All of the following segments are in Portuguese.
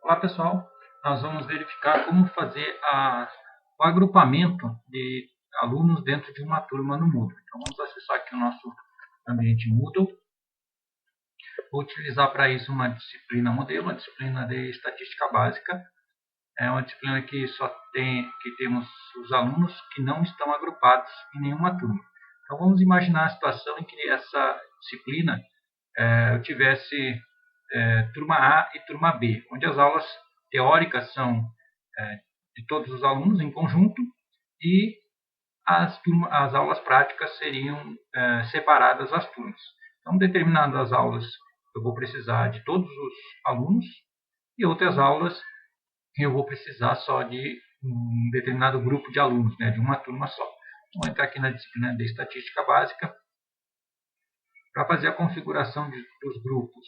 Olá pessoal, nós vamos verificar como fazer o agrupamento de alunos dentro de uma turma no Moodle. Então vamos acessar aqui o nosso ambiente Moodle. Vou utilizar para isso uma disciplina modelo, uma disciplina de estatística básica. É uma disciplina que temos os alunos que não estão agrupados em nenhuma turma. Então vamos imaginar a situação em que essa disciplina eu tivesse turma A e turma B, onde as aulas teóricas são de todos os alunos em conjunto e as aulas práticas seriam separadas as turmas. Então, determinadas aulas eu vou precisar de todos os alunos e outras aulas eu vou precisar só de um determinado grupo de alunos, né, de uma turma só. Vou entrar aqui na disciplina de estatística básica. Para fazer a configuração dos grupos,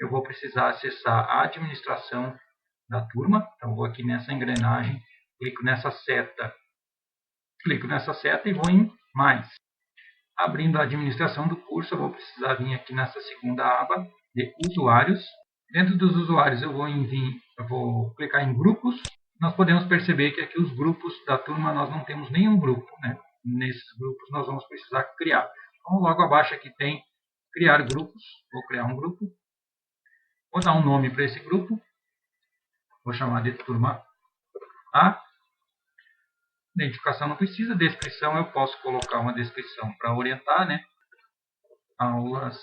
eu vou precisar acessar a administração da turma. Então, vou aqui nessa engrenagem, clico nessa seta e vou em mais. Abrindo a administração do curso, eu vou precisar vir aqui nessa segunda aba de usuários. Dentro dos usuários, eu vou clicar em grupos. Nós podemos perceber que aqui os grupos da turma nós não temos nenhum grupo, né? Nesses grupos nós vamos precisar criar. Então, logo abaixo aqui tem criar grupos. Vou criar um grupo. Vou dar um nome para esse grupo. Vou chamar de turma A. Identificação não precisa. Descrição eu posso colocar uma descrição para orientar, né? Aulas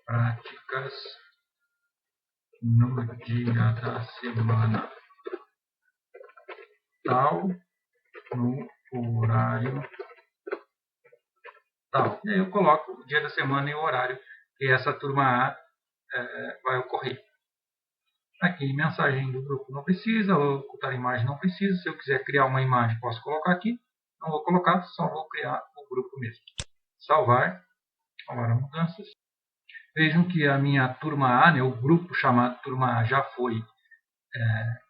práticas no dia da semana tal, no horário tal. E aí eu coloco o dia da semana e o horário que essa turma A vai ocorrer. Aqui, mensagem do grupo não precisa, ocultar imagem não precisa. Se eu quiser criar uma imagem, posso colocar aqui. Não vou colocar, só vou criar o grupo mesmo. Salvar as mudanças. Vejam que a minha turma A, né, o grupo chamado turma A já foi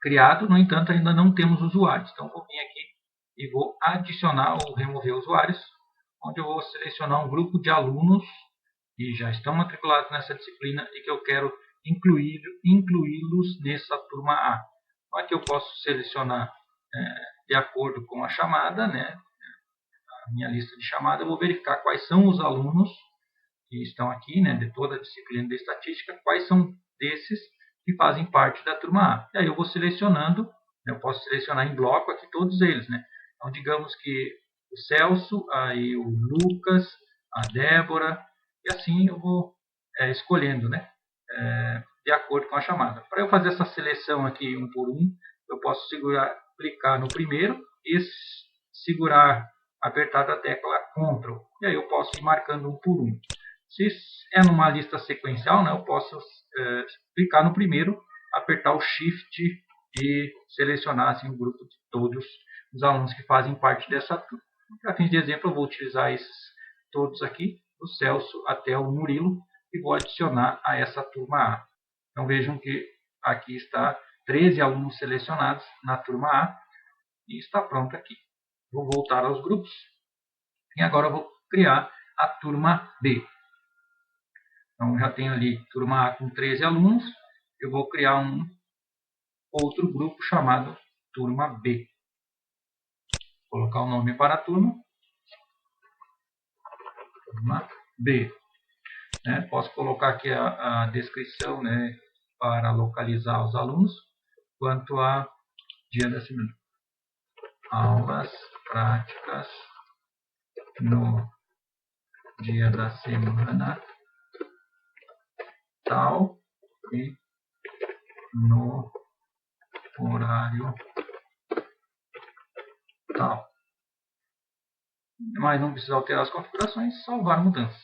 criado, no entanto, ainda não temos usuários. Então, vou vir aqui e vou adicionar ou remover usuários, onde eu vou selecionar um grupo de alunos que já estão matriculados nessa disciplina e que eu quero incluí-los nessa turma A. Então, aqui eu posso selecionar de acordo com a chamada, né, a minha lista de chamada, eu vou verificar quais são os alunos que estão aqui, né, de toda a disciplina de estatística, quais são desses que fazem parte da turma A. E aí eu vou selecionando, né, eu posso selecionar em bloco aqui todos eles, né. Então, digamos que o Celso, aí o Lucas, a Débora, e assim eu vou escolhendo, né, de acordo com a chamada. Para eu fazer essa seleção aqui um por um, eu posso clicar no primeiro e apertar a tecla Ctrl. E aí eu posso ir marcando um por um. Se é numa lista sequencial, né, eu posso clicar no primeiro, apertar o Shift e selecionar assim, o grupo de todos os alunos que fazem parte dessa turma. Para fins de exemplo, eu vou utilizar esses todos aqui, do Celso até o Murilo, e vou adicionar a essa turma A. Então vejam que aqui está 13 alunos selecionados na turma A e está pronto aqui. Vou voltar aos grupos e agora eu vou criar a turma B. Então já tenho ali turma A com 13 alunos, eu vou criar um outro grupo chamado turma B. Vou colocar o nome para a turma B. Posso colocar aqui a descrição, né, para localizar os alunos, quanto a dia da semana. Aulas práticas no dia da semana tal e no horário tal. Mas não precisa alterar as configurações, salvar mudanças.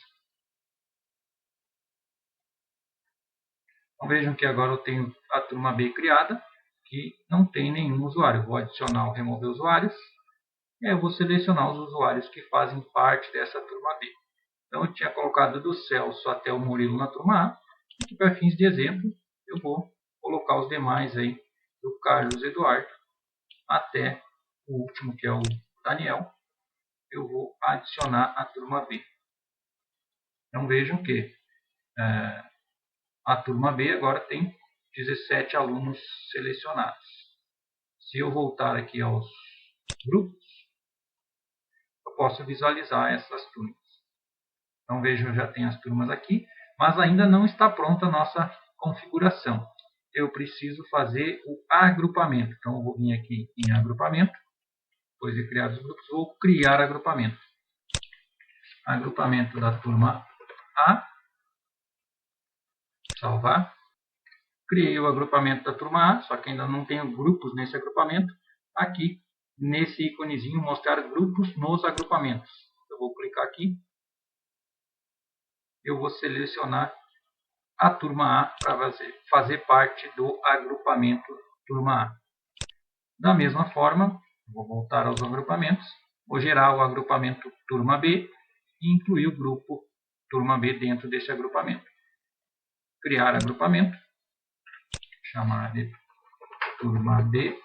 Então vejam que agora eu tenho a turma B criada, que não tem nenhum usuário. Vou adicionar ou remover usuários. E aí eu vou selecionar os usuários que fazem parte dessa turma B. Então eu tinha colocado do Celso até o Murilo na turma A. E para fins de exemplo, eu vou colocar os demais aí, do Carlos Eduardo até o último, que é o Daniel. Eu vou adicionar a turma B. Então vejam que a turma B agora tem 17 alunos selecionados. Se eu voltar aqui aos grupos, eu posso visualizar essas turmas. Então vejam, já tem as turmas aqui, mas ainda não está pronta a nossa configuração. Eu preciso fazer o agrupamento. Então eu vou vir aqui em agrupamento, depois de criar os grupos, vou criar agrupamento. Agrupamento da turma A, salvar. Criei o agrupamento da turma A, só que ainda não tenho grupos nesse agrupamento. Aqui, nesse íconezinho, mostrar grupos nos agrupamentos. Eu vou clicar aqui. Eu vou selecionar a turma A para fazer parte do agrupamento turma A. Da mesma forma, vou voltar aos agrupamentos. Vou gerar o agrupamento turma B e incluir o grupo turma B dentro desse agrupamento. Criar agrupamento. Chamar de turma B.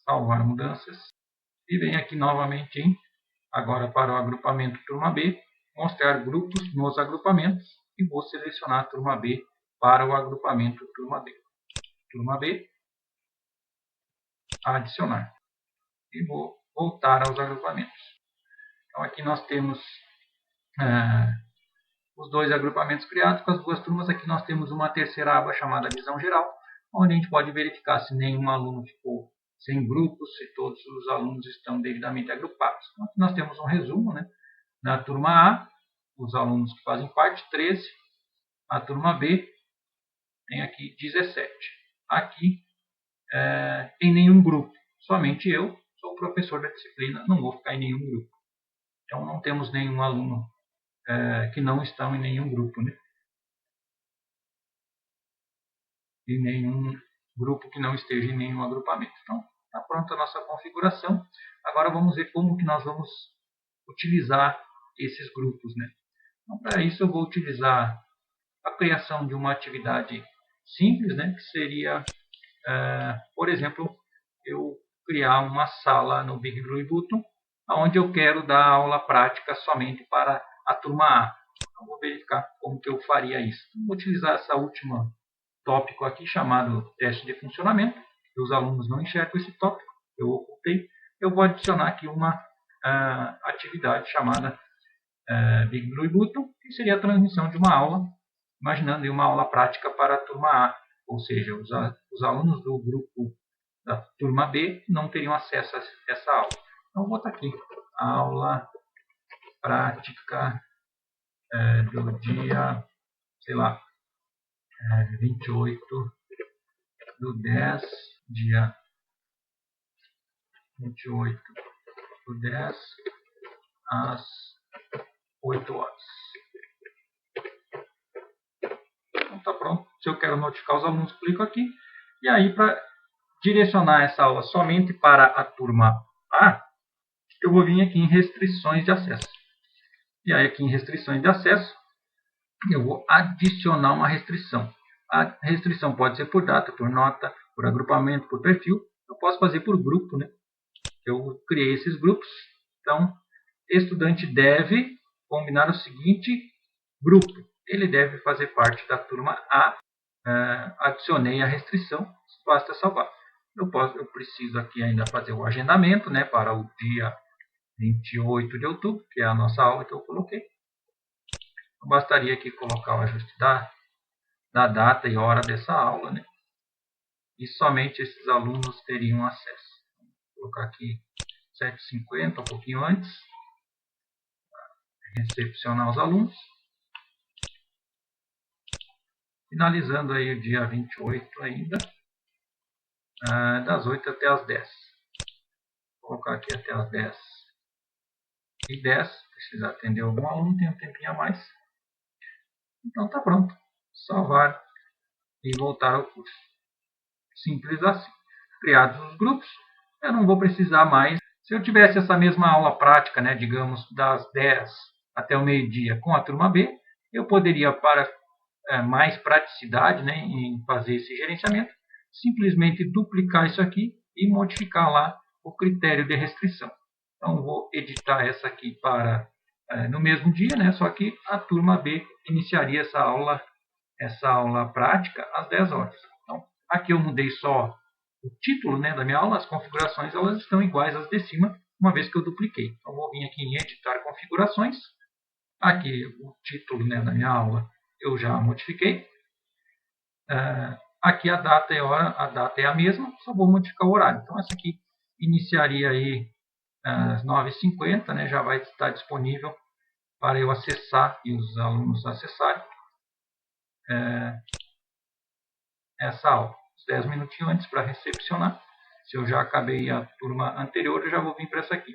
Salvar mudanças. E vem aqui novamente, agora para o agrupamento turma B, mostrar grupos nos agrupamentos e vou selecionar a turma B para o agrupamento turma B. Turma B, adicionar. E vou voltar aos agrupamentos. Então aqui nós temos os dois agrupamentos criados com as duas turmas. Aqui nós temos uma terceira aba chamada visão geral, onde a gente pode verificar se nenhum aluno ficou sem grupos, se todos os alunos estão devidamente agrupados. Então, aqui nós temos um resumo, né? Na turma A, os alunos que fazem parte, 13. A turma B tem aqui 17. Aqui em nenhum grupo, somente eu sou o professor da disciplina, não vou ficar em nenhum grupo. Então não temos nenhum aluno que não estão em nenhum grupo, né? E nenhum grupo que não esteja em nenhum agrupamento. Então está pronta a nossa configuração. Agora vamos ver como que nós vamos utilizar esses grupos, né? Então, para isso eu vou utilizar a criação de uma atividade simples, né? Que seria, por exemplo, eu criar uma sala no Big Blue Button, onde eu quero dar aula prática somente para a turma A. Então, vou verificar como que eu faria isso. Vou utilizar essa última tópico aqui, chamado teste de funcionamento. Os alunos não enxergam esse tópico, eu ocultei. Eu vou adicionar aqui uma atividade chamada Big Blue Button, que seria a transmissão de uma aula, imaginando uma aula prática para a turma A. Ou seja, os alunos do grupo da turma B não teriam acesso a essa aula. Então, vou botar aqui, aula prática do dia, sei lá, 28 do 10, dia 28 do 10, às 8 horas. Então, tá pronto. Se eu quero notificar os alunos, clico aqui. E aí, para direcionar essa aula somente para a turma A, eu vou vir aqui em restrições de acesso. E aí aqui em restrições de acesso, eu vou adicionar uma restrição. A restrição pode ser por data, por nota, por agrupamento, por perfil. Eu posso fazer por grupo, né? Eu criei esses grupos. Então, estudante deve combinar o seguinte grupo. Ele deve fazer parte da turma A. Adicionei a restrição, basta salvar. Eu preciso aqui ainda fazer o agendamento, né, para o dia 28 de outubro, que é a nossa aula que eu coloquei. Então, bastaria aqui colocar o ajuste da data e hora dessa aula, né? E somente esses alunos teriam acesso. Vou colocar aqui 7h50, um pouquinho antes, recepcionar os alunos. Finalizando aí o dia 28 ainda, das 8 até as 10. Vou colocar aqui até as 10h10, precisar atender algum aluno, tem um tempinho a mais. Então tá pronto. Salvar e voltar ao curso. Simples assim. Criados os grupos, eu não vou precisar mais. Se eu tivesse essa mesma aula prática, né, digamos, das 10 até o meio-dia com a turma B, eu poderia, para mais praticidade, né, em fazer esse gerenciamento, simplesmente duplicar isso aqui e modificar lá o critério de restrição. Então, vou editar essa aqui para no mesmo dia, né, só que a turma B iniciaria essa aula essa aula prática às 10 horas. Então, aqui eu mudei só o título, né, da minha aula, as configurações elas estão iguais às de cima, uma vez que eu dupliquei. Então, vou vir aqui em editar configurações. Aqui o título, né, da minha aula eu já modifiquei. Aqui a data e a hora, a data é a mesma, só vou modificar o horário. Então, essa aqui iniciaria aí às 9h50, né, já vai estar disponível para eu acessar e os alunos acessarem essa aula. 10 minutinhos antes para recepcionar. Se eu já acabei a turma anterior, eu já vou vir para essa aqui.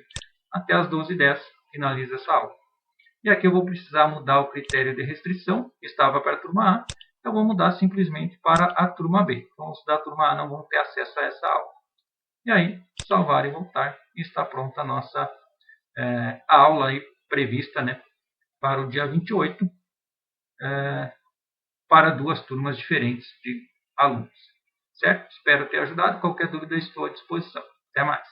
Até as 12h10 finaliza essa aula. E aqui eu vou precisar mudar o critério de restrição, que estava para a turma A. Então, vou mudar simplesmente para a turma B. Então, os da turma A não vão ter acesso a essa aula. E aí, salvar e voltar. E está pronta a nossa aula aí prevista, né, para o dia 28, para 2 turmas diferentes de alunos. Certo? Espero ter ajudado. Qualquer dúvida, estou à disposição. Até mais.